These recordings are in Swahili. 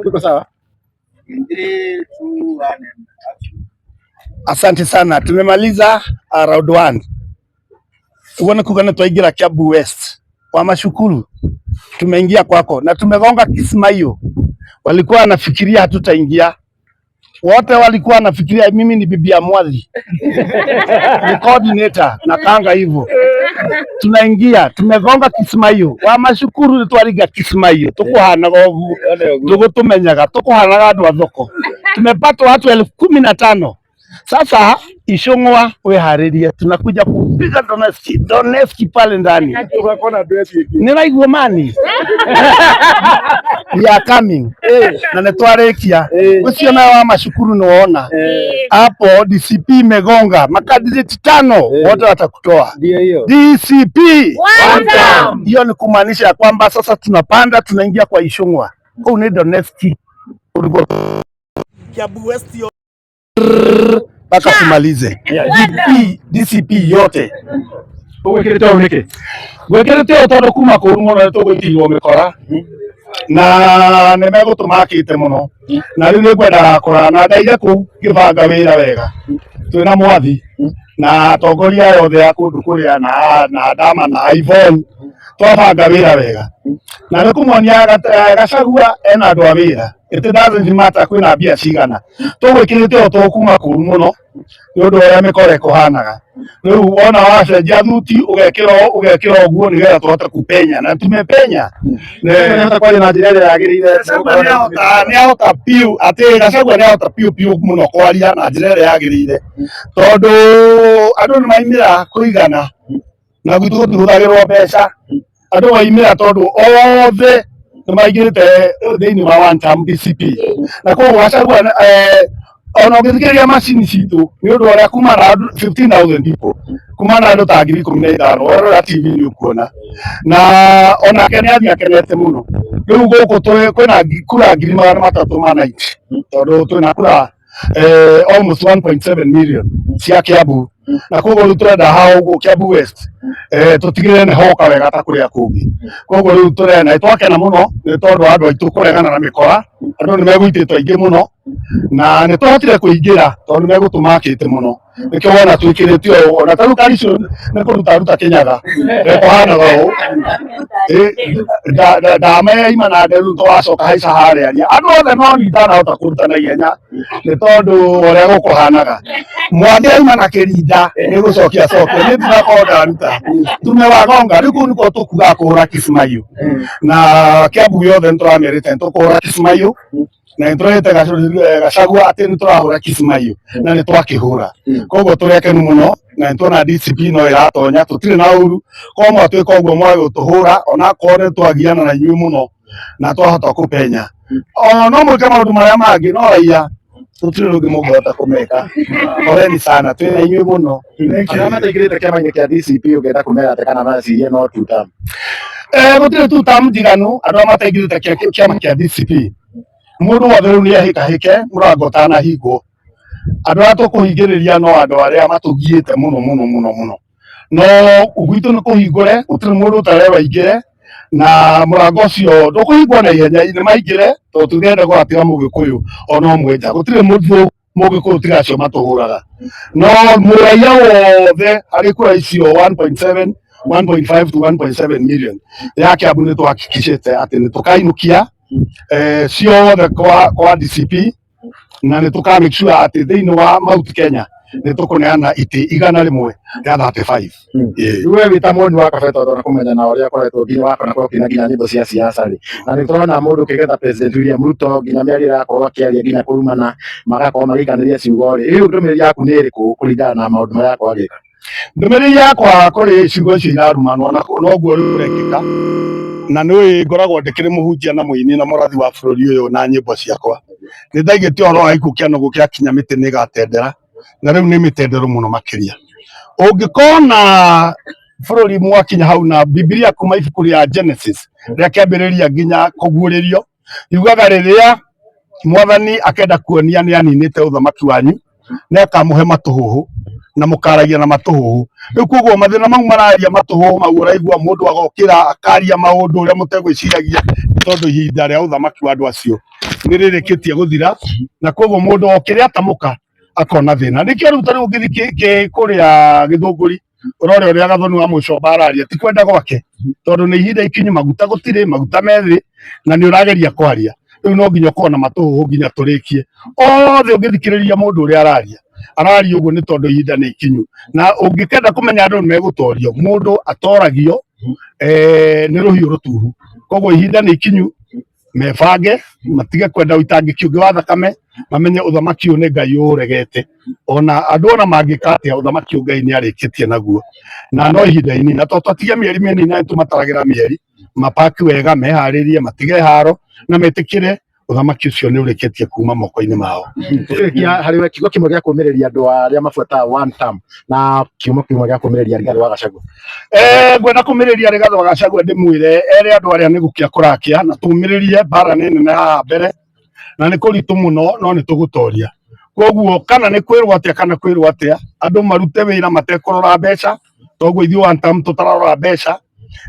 Uko sawa? Asante sana, tumemaliza round 1. Uone kugana twaingira Kiambu West. Kwa mashukuru tumeingia kwako na tumegonga Kismayo. Walikuwa wanafikiria hatutaingia. Wote walikuwa wanafikiria mimi ni bibi ya Mwadhi. Ni coordinator na kanga hivyo. Tunaingia, tumegonga Kismayo. Wa mashukuru twariga Kismayo. Tukuhana govu. Tugutumenyaga, tukuhana andu a thoko. Tumepata watu 15,000. Sasa Ishongwa weharirie, tunakuja kupiga Donetsk pale ndani. Niraigua mani. We are coming. Na netwarekia. Ucio na wa mashukuru naona. Hapo DCP megonga makandidati 5 wote watakutoa. DCP. Hiyo ni kumaanisha kwamba sasa tunapanda tunaingia kwa Ishongwa. Kwa ni Donetsk. Kiambu West mpaka tumalize DCP yote gwikirite tondu kuma kuru muno tugwitirwo mikora na nimegutumakite muno na riu ningwenda kura na ndaire kuu ngibanga wira wega twina Mwathi na atongoria yothe ya kundu kuria na Dama na Ivon twabanga wira wega na nikumwonia Gachagua ena andu a wira it doesn't matter kwina mbia cigana tugwikirite o tukuma kuru muno ni undu uria mikore kuhanaga riu wona wacenjia thuti ugekira uguo nigetha tuhote kupenya na tumepenya nihota kwaria na njira iria yagirire niahota piu ati Gachagua niahota piu muno kwaria na njira iria yagirire tondu andu nimaimira kuigana na gwitu gutihuthagirwo mbeca andu waimira tondu othe nimaingirite thiini wa one term DCP na koguo Gachagua ona ũngĩthikĩrĩria macini citũ nĩ ũndũ ũrĩa kuma na 15,000 people kuma na andũ ta 15,000 ũrora TV nĩ ũkuona na onake nĩ athiĩ akenete mũno rĩu gũkũ kwĩna kura 390 tondũ twĩna kura almost 1.7 million cia Kiambu na koguo riu turenda hao uguo Kiambu West tutigire ni hoka wega ta kuria kungi koguo riu turenda twakena muno ni tondu andu aitu kuregana na mikora andu ni megwititwo aingi muno na ni twahotire kuingira tondu megutumakite muno nikio wona twikiritio ona taru karicio ni kuruta kinyaga kuhanaga u Dama imana nderu twacoka haica haria andu othe no nitana kuruta na ihenya ni tondu uria gukuhanaga Mwathi imana kirinda ni gucokia ni tunakonda ruta tumewagonga riu kuu niko tukuga kuhura Kismayo na Kiambu yothe nituramerite tukuhura Kismayo na nitwirite Gachagua ati niturahura Kismayo na nitwakihura koguo turekenu muno na nitwona DCP no iratonya tutire na uru ko mwatwika uguo mwage utuhura ona kore twagiana na inyuĩ muno na twahota kupenya no mwike maundu maria mangi no raia tutire rungi mungihota kumeka oreni sana twina inyuĩ muno kana mataigirite kiama-ini kia DCP ungenda kumera ati kana macirie no two term gutire two term njiganu andu arĩa mataingirite kiama kia DCP mundu wothe riu ni ahikahike murango utanahingwo andu arĩa tukuhingĩrĩria no andu arĩa matugiĩte muno no gwitũ nĩ kũhingũre gũtirĩ mũndũ ũtareba ingĩre na mũrango ũcio ndũkũhingwo na ihenya nĩ maingĩre tondũ tũrenda gũgatiga mũgĩkũyũ ona ũmwe nja gũtirĩ mũgĩkũyũ tiga acio matũhũraga no mũraia wothe harĩ kura icio 1.7 1.5 to 1.7 million ya Kiambu nĩ twahakikicĩte atĩ nĩ tũkainukia ciothe kwa DCP na nĩ tũka make sure atĩ thĩinĩ wa Mount Kenya nĩ tũkũneana itĩ 100 ya 35 we wita mwoni wa kabeta ona kumenya na ũrĩa koretwo nginya wakona kwakina nginya nyĩmbo cia siasa rĩ na nĩ tũrona mũndũ ũkĩgetha President William Ruto nginya mĩario ĩrakorwo akĩaria nginya kurumana magakorwo magĩikanĩria ciugo rĩ rĩu ndũmĩrĩri yaku nĩ ĩrĩkũ kũringana na maũndũ marĩa yakwa agĩka ndũmĩrĩri yakwa kũrĩ ciugo icio irarumanwo noguo rĩu ũrekĩka na nĩ ngoragwo ndĩkĩrĩ mũhunjia na mũini na mũrathi wa bũrũri ũyũ na nyĩmbo ciakwa nĩ ndaigĩte ũhoro wa gĩkuũ kĩa nũgũ gĩakinya mĩtĩ nĩ ĩgatendera na rĩu nĩ mĩtendero mũno makĩria ũngĩkona bũrũri mwakinya hau na Biblia kuma ibuku rĩa Genesis rĩa kĩambĩrĩria nginya kũguũrĩrio yugaga rĩrĩa Mwathani akenda kuonia nĩ aninĩte ũthamaki wanyu na akamũhe matũhũhũ na mũkaragia na matũhũhũ rĩu koguo mathĩna mau mararia matũhũhũ mau ũraigua mũndũ agokĩra akaria maũndũ ũrĩa mũtegwĩciragia tondu ihinda ria uthamaki wa andu acio ni ririkitie guthira na koguo mundu okire atamuka akona thina nikio riu tari ungithi kuria Githunguri urore uria Gathoni wa Mucomba araria ti kwenda gwake tondu ni ihinda ikinyu maguta gutire maguta methi na ni urageria kwaria riu no nginya ukorwo na matuhu nginya turikie othe ungithikiriria mundu uria araria uguo ni tondu ihinda ni ikinyu na ungikenda kumenya andu megutorio mundu atoragio ni ruhiu rutuhu koguo ihinda ni ikinyu mebange matige kwenda uitangiki ungi wa thakame mamenye uthamaki uyu ni Ngai uregete ona andu ona mangika atia uthamaki uyu Ngai ni arikitie naguo na no ihinda inini to twatige mieri minini na tumataragira mieri mapaki wega meharirie matige haro na metikire uthamaki ucio ni urikitie kuma moko-ini mao hari kiugo kimwe gia kumiriria andu aria mabuata one term na kiugo kimwe gia kumiriria Rigathi wa Gachagua ngwenda kumiriria Rigathi wa Gachagua ndimwire ere andu aria ni gukia kurakia na tumiririe bara ni nene haha mbere na ni kuritu muno no ni tugutoria koguo kana ni kwirwo atia kana kwirwo atia andu marute wira matekurora mbeca toguo ithuĩ one term tutararora mbeca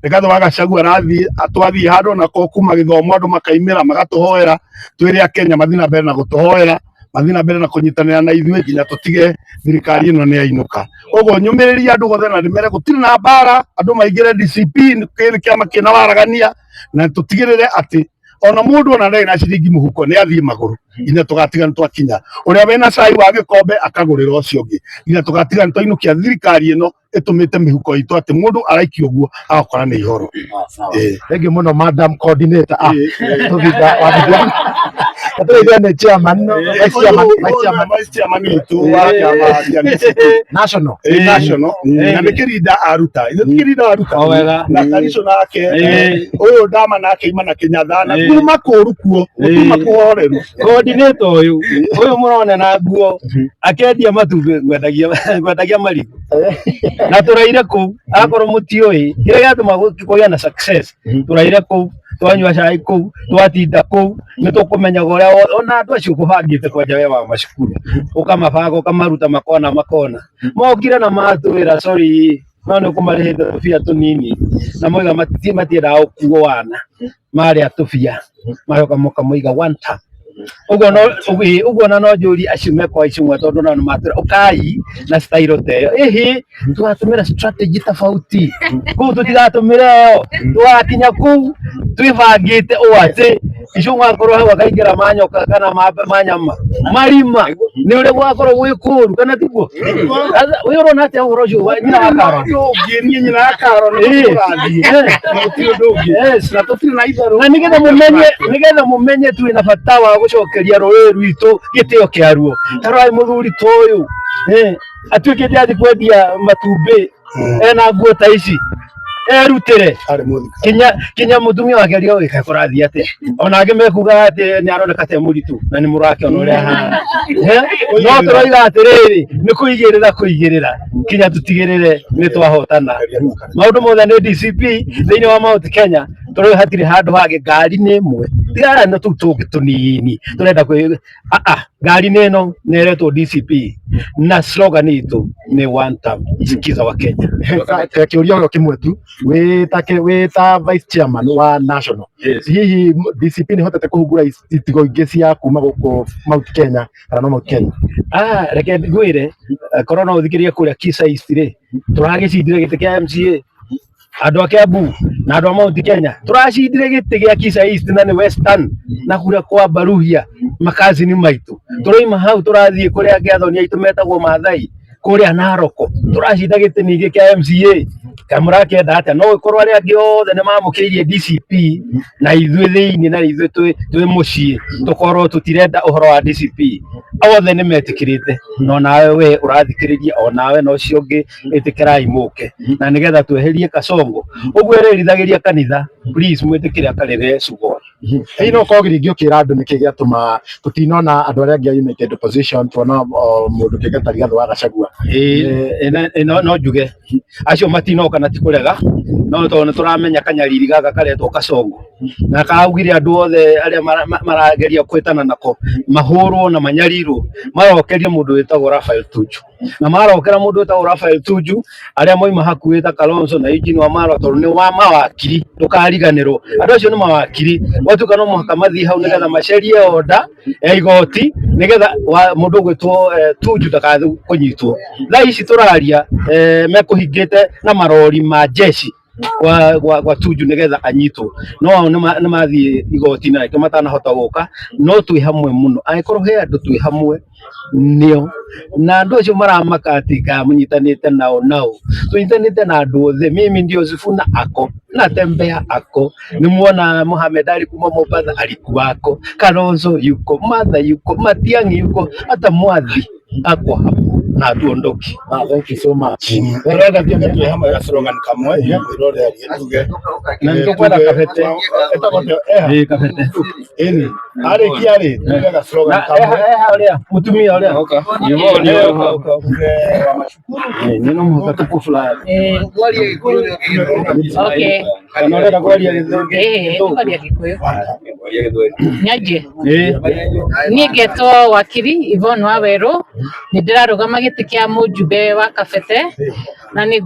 Rigathi wa Gachagua arathi atwathi handu na ko kuma githomo andu makaimira magatuhoera twire Kenya mathina mbere na gutuhoera mathina mbere na kunyitanira na ithuĩ nginya tutige thirikari ino ni ainuka koguo nyumiriria andu gothe na ndimere gutire na bara andu maingire DCP ni kiama kina waragania na tutigirire ati ona mundu ona ndari na ciringi muhuko ni athii maguru ina tugatiga twakinya uria wena cai wa gikombe akagurira ucio ungi ina tugatiga twainukia thirikari ino itumite mihuko itu ati mundu araiki uguo agakora ni ihoro thank you muno madam coordinator tuthitha wa tuthitha ni chairman vice chairman itu wa national na nikirinda aruta wega na kariso nake uyu ndama nake ima na Kinyatha na kuma kuru kuo kuma kuhoreru coordinator uyu murone na nguo akendia matumbi gwendagia marigo na turaire ku akorwo mutioi kire giatuma kugia na success turaire ku twanyua cai ku twatinda ku ni tukumenya uria ona andu acio kubangite kwanja we wa macukuru ukamabanga ukamaruta makona mokire na matwira sorry no ni kumarihite tubia tunini na moiga matienda ukuo wana mari atubia mayoka moiga one time uguo na no njuri aciume kwa icumwe tondu na matwira ukai na style teyo tugatumira strategy tofauti kuu tutigatumire yo twakinya kuu twibangite uati icumwe akorwo hau akaingira manyoka kana manyama marima ni uri gwakorwo gwi kuru kana tiguo we urona atia uhoro ucio nyina wa karo nyina wa karo ni turathie yes na tutire na itharu na nigetha mumenye tu ina bata wa gucokeria rũĩ rwitũ gĩtĩo kĩaruo tarai mũthuri ta ũyũ atuĩkĩte athi kwendia matumbĩ ena nguo ta ici erutire kinya mutumia wake aria wika kurathi atia ona angi mekuga ati ni aroneka te muritu na ni murake ona uria ha no turoiga atiriri ni kuigirira kinya tutigirire ni twahotana maundu mothe ni DCP thiini wa Mount Kenya turoi hatiri handu hage ngari ni imwe tigara no tutugi tunini turenda kwi ngari ni ino neretwo DCP na slogan itu ni one term sikiza wa Kenya kiuria kimwe tu wita vice chairman wa national hihi DCP ni hotete kuhungura itigo ingi cia kuma guku Mount Kenya kana no Mount Kenya reke ngwire corona uthikiria kuria Kisa East ri turagicindire giti kia MCA andu a Kiambu na andu a Mount Kenya turacindire giti gia Kisa East na ni Western na kuria kwa Baruhia makazi ni maitu turaima hau turathie kuria Gathoni aitu metagwo Maathai kuria Naroko turacinda giti ningi kia MCA kamura kenda atia no ikorwo aria angi othe ni mamukirie DCP na ithuĩ thiini na ithuĩ twi mucii tukorwo tutirenda uhoro wa DCP othe ni metikirite no nawe we urathikiriria o nawe no cio ngi itikirai muke na nigetha tweherie Kasongo uguo erithagiria kanitha please mwitikire akarire Sugoi no kogiringio kira andu niki giatuma tutinona andu aria angi united opposition tuona mundu kigeta Rigathi wa Gachagua no njuge acio matinoka na tikurega no tondu turamenya kanyariri gaka karetwo Kasongo na akaugire andu othe aria marageria kwetana nako mahurwo na manyarirwo marokerie mundu wetagwo Raphael Tuju, na marokera mundu wetagwo Raphael Tuju aria moima hakuhĩ ta Kalonzo na Eugene Wamalwa tondu ni wa mawakiri ndukariganirwo. Andu acio ni mawakiri watuka no muhaka mathie hau nigetha macerie order ya igoti nigetha mundu gwitwo Tuju ndakathi kunyitwo. Thaa ici turaria mekuhingite na marori ma jeshi kwa Tuju nigetha anyitwo, no nĩ mathie igoti na matanahota guka, no twi hamwe muno angikorwo he andu twi hamwe nio na andu acio maramaka ati ka munyitanite nao tunyitanite na andu othe. Mimi ndio Sifuna ako natembea ako, nimuona Mohamed Ali kuma Mombasa alikuwako, Kalonzo yuko, Martha yuko, Matiang'i yuko, hata Mwathi ako hapo na tuondoke. Thank you so much. Rega pia ndio hama ya slogan kamwe ya irore aliyetuge na nitokwenda Kabete Kabete eni ale kiale rega slogan kamwe halia mutumia halia oka nino mkatupu fulani okay anaenda kwa ile kwa Gikuyu nyaje nigeto wakiri Yvonne Waweru ndirarugama giti kia mujumbe wa Kabete na ni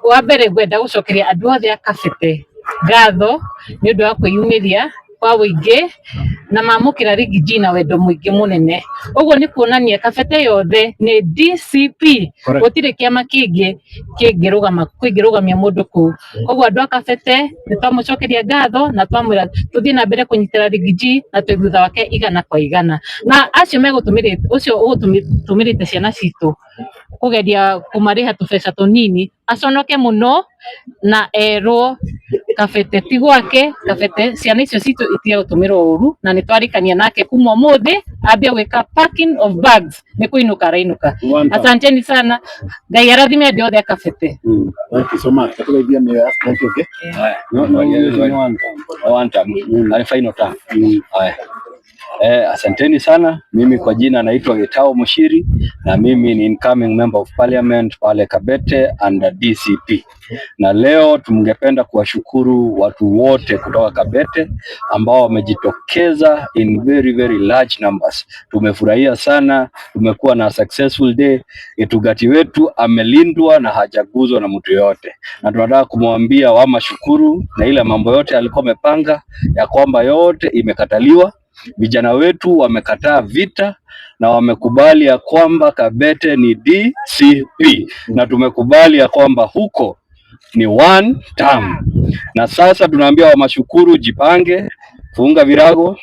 wa mbere gwenda gucokeria andu othe a Kabete ngatho ni undu wa kwiyumiria kwa wingi na mamukira rigiji na wendo mwingi munene. Uguo ni kuonania Kabete yothe ni DCP gutire kiama kingi kingirugamia mundu kuu. Uguo andu a Kabete ni twamucokeria ngatho na twamwira tuthie na mbere kunyitira rigiji na twi thutha wake igana kwa igana, na acio megutumirite ucio ugutumirite ciana citu kugeria kumariha tubeca tunini aconoke muno na erwo Kabete ti gwake. Kabete ciana icio citu itige gutumirwo uru na ni twarikania nake kuma umuthi ambia gwika packing of bags ni kuinuka arainuka. Asanteni sana, Ngai arathime andu othe a Kabete. Thank you so much. Thank you. No, final time. Asanteni sana. Mimi kwa jina naitwa Gitao Mushiri na mimi ni incoming member of parliament pale Kabete under DCP. Na leo tungependa kuwashukuru watu wote kutoka Kabete ambao wamejitokeza in very very large numbers. Tumefurahia sana, tumekuwa na successful day. Itugati wetu amelindwa na hajaguzwa na mtu yote, na tunataka kumwambia Wama shukuru na ile mambo yote alikuwa amepanga ya kwamba yote imekataliwa. Vijana wetu wamekataa vita na wamekubali ya kwamba Kabete ni DCP na tumekubali ya kwamba huko ni one term. Na sasa tunaambia Wama shukuru, jipange, funga virago,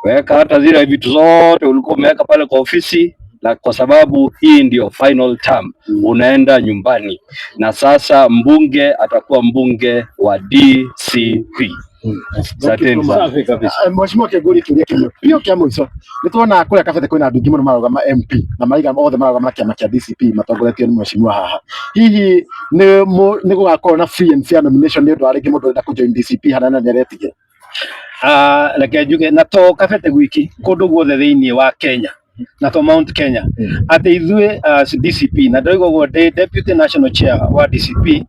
weka hata zile vitu zote ulikuwa umeweka pale kwa ofisi, na kwa sababu hii ndio final term, unaenda nyumbani. Na sasa mbunge atakuwa mbunge wa DCP. Asanteni sana. Mheshimiwa Kegoli tulia kimyo. Pio kia mwiso. Nituona kule Kabete kwina andu ngimo marugama MP na maiga othe marugama kiama kia DCP matongoretio ni mheshimiwa haha. Hihi ni gugakorwo na free and fair nomination ni undu aringi mundu enda ku join DCP hanana ni aretige. Reke njuge na to Kabete gwiki kundu guothe thiini wa Kenya na to Mount Kenya ati ithue DCP na ndoigagwo deputy national chair wa DCP